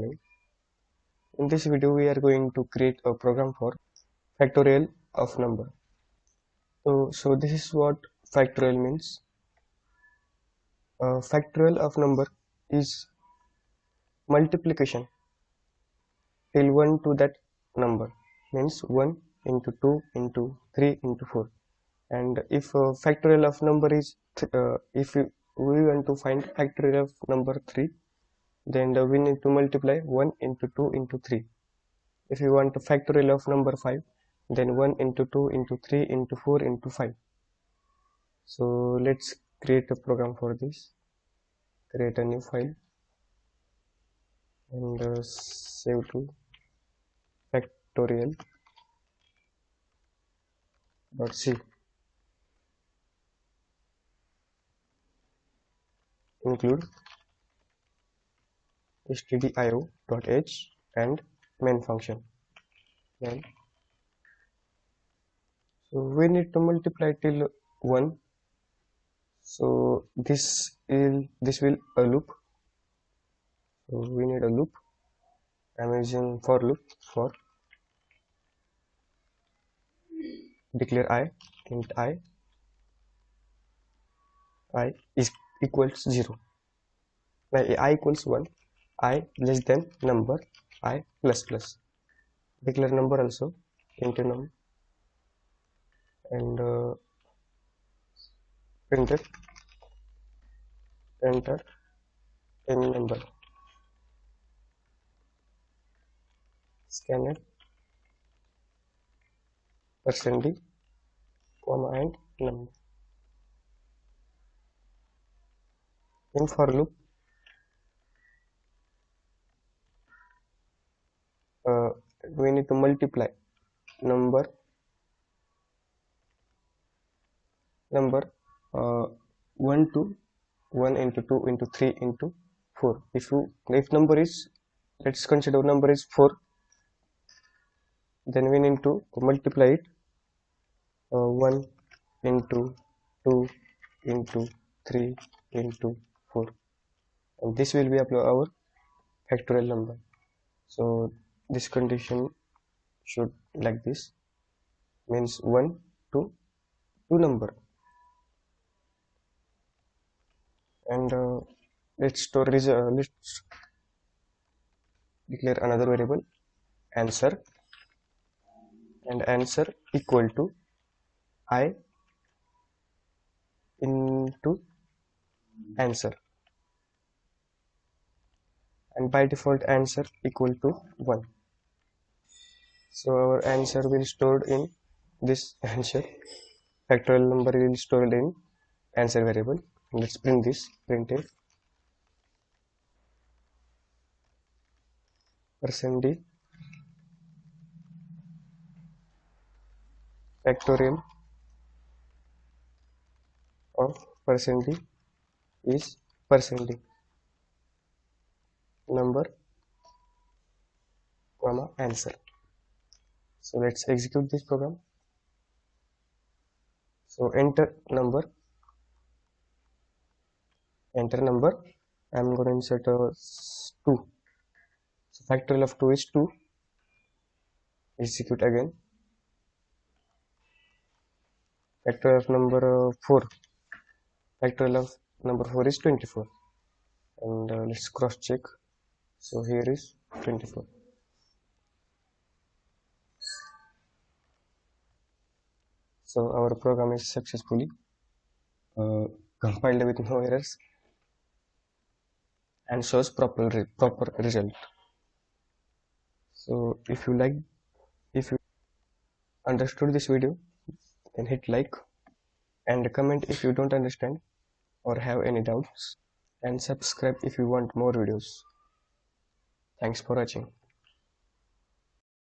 In this video, we are going to create a program for factorial of number. So this is what factorial means. Factorial of number is multiplication till 1 to that number, means 1 into 2 into 3 into 4. And if factorial of number is if we want to find factorial of number 3, then we need to multiply 1 into 2 into 3. If you want a factorial of number 5, then 1 into 2 into 3 into 4 into 5. So let's create a program for this. Create a new file and save to factorial.c. Include stdio.h and main function. Then so we need to multiply till 1. So this will a loop. So we need a loop. I'm using for loop for declare I int I is equals 0. I equals 1, I less than number, I plus plus. Declare number also into num and enter any number. Scan it %d comma and number. In for loop we need to multiply number 1 to 1 into 2 into 3 into 4. If number is, let's consider number is 4, then we need to multiply it 1 into 2 into 3 into 4, and this will be our factorial number. So this condition should like this, means 1 to 2 number. And let's declare another variable answer, and answer equal to I into answer, and by default answer equal to 1. So our answer will be stored in this answer. Factorial number will be stored in answer variable. Let's print this. Printf %d factorial of %d is %d number comma answer. So let's execute this program. So enter number. I'm going to insert 2. So factorial of 2 is 2. Execute again. Factorial of number 4. Factorial of number 4 is 24. And let's cross check. So here is 24. So our program is successfully compiled with no errors and shows proper result. So if you understood this video, then hit like and comment if you don't understand or have any doubts, and subscribe if you want more videos. Thanks for watching.